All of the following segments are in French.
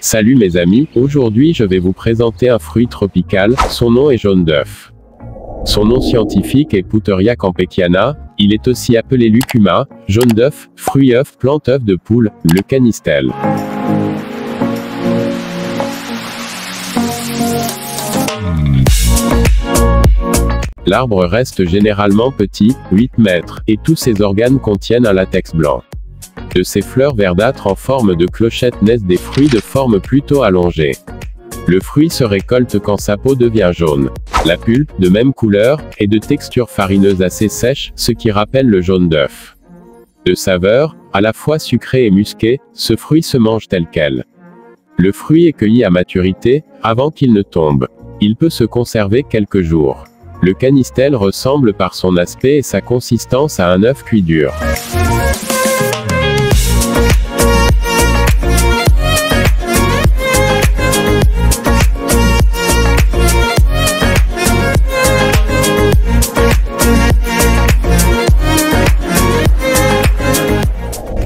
Salut mes amis, aujourd'hui je vais vous présenter un fruit tropical, son nom est jaune d'œuf. Son nom scientifique est Puteria campeciana, il est aussi appelé lucuma, jaune d'œuf, fruit œuf, plante œuf de poule, le canistel. L'arbre reste généralement petit, 8 mètres, et tous ses organes contiennent un latex blanc. De ces fleurs verdâtres en forme de clochette naissent des fruits de forme plutôt allongée. Le fruit se récolte quand sa peau devient jaune. La pulpe, de même couleur, est de texture farineuse assez sèche, ce qui rappelle le jaune d'œuf. De saveur, à la fois sucrée et musquée, ce fruit se mange tel quel. Le fruit est cueilli à maturité, avant qu'il ne tombe. Il peut se conserver quelques jours. Le canistel ressemble par son aspect et sa consistance à un œuf cuit dur.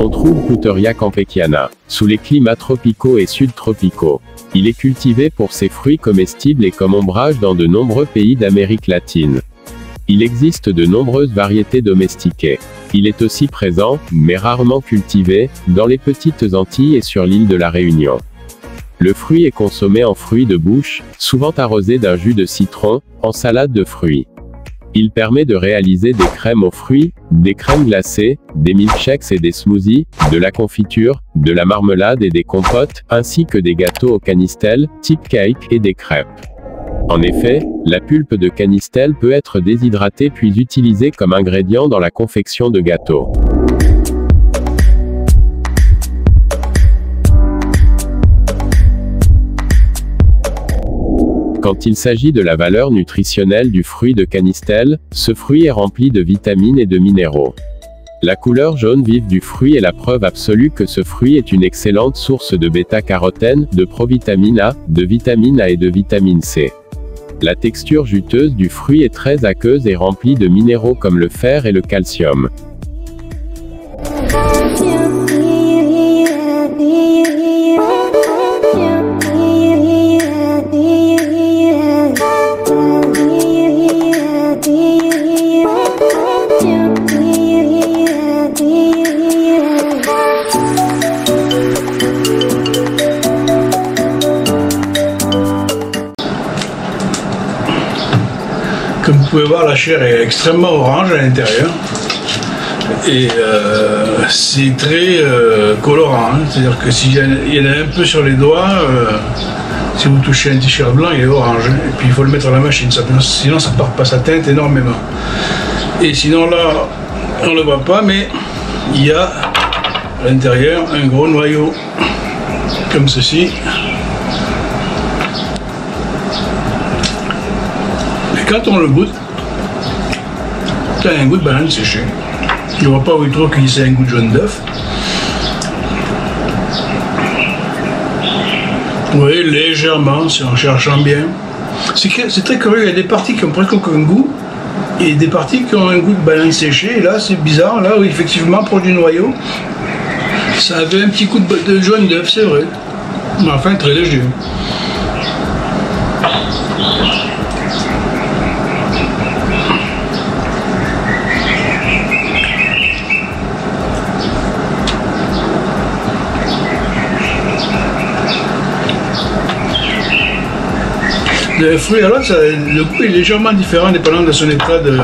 On trouve Puteria campeciana sous les climats tropicaux et subtropicaux. Il est cultivé pour ses fruits comestibles et comme ombrage dans de nombreux pays d'Amérique latine. Il existe de nombreuses variétés domestiquées. Il est aussi présent, mais rarement cultivé, dans les petites Antilles et sur l'île de la Réunion. Le fruit est consommé en fruits de bouche, souvent arrosé d'un jus de citron, en salade de fruits. Il permet de réaliser des crèmes aux fruits, des crèmes glacées, des milkshakes et des smoothies, de la confiture, de la marmelade et des compotes, ainsi que des gâteaux au canistel, type cake, et des crêpes. En effet, la pulpe de canistel peut être déshydratée puis utilisée comme ingrédient dans la confection de gâteaux. Quand il s'agit de la valeur nutritionnelle du fruit de canistel, ce fruit est rempli de vitamines et de minéraux. La couleur jaune vive du fruit est la preuve absolue que ce fruit est une excellente source de bêta-carotène, de provitamine A, de vitamine A et de vitamine C. La texture juteuse du fruit est très aqueuse et remplie de minéraux comme le fer et le calcium. Comme vous pouvez voir, la chair est extrêmement orange à l'intérieur et c'est très colorant, hein. C'est-à-dire que s'il y en a un peu sur les doigts, si vous touchez un t-shirt blanc, il est orange, hein. Et puis il faut le mettre à la machine, sinon ça part pas, ça teinte énormément. Et sinon là, on ne le voit pas, mais il y a à l'intérieur un gros noyau, comme ceci. Quand on le goûte, ça a un goût de banane séchée. Je ne vois pas où il trouve qu'il y a un goût de jaune d'œuf. Oui, légèrement, si en cherchant bien. C'est très curieux, il y a des parties qui ont presque aucun goût, et des parties qui ont un goût de banane séchée, et là c'est bizarre, là où effectivement, proche du noyau, ça avait un petit goût de jaune d'œuf, c'est vrai. Mais enfin, très léger. Le fruit à l'autre, le goût est légèrement différent dépendant de son état de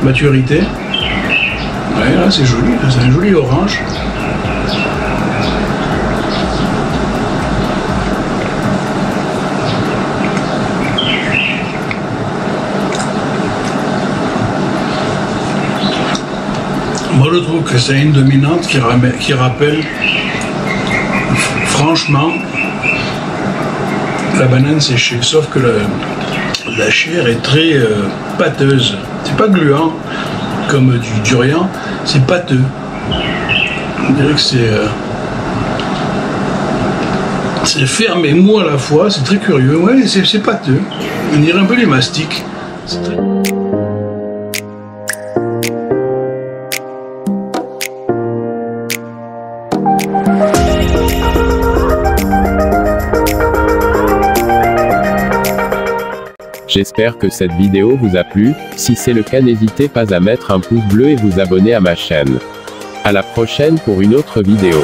maturité. Ouais, là c'est joli, c'est un joli orange. Moi je trouve que c'est une dominante qui rappelle franchement la banane séchée, sauf que la chair est très pâteuse. C'est pas gluant comme du durian, c'est pâteux. On dirait que c'est ferme et mou à la fois, c'est très curieux. Ouais, c'est pâteux. On dirait un peu les mastiques. J'espère que cette vidéo vous a plu, si c'est le cas n'hésitez pas à mettre un pouce bleu et vous abonner à ma chaîne. À la prochaine pour une autre vidéo.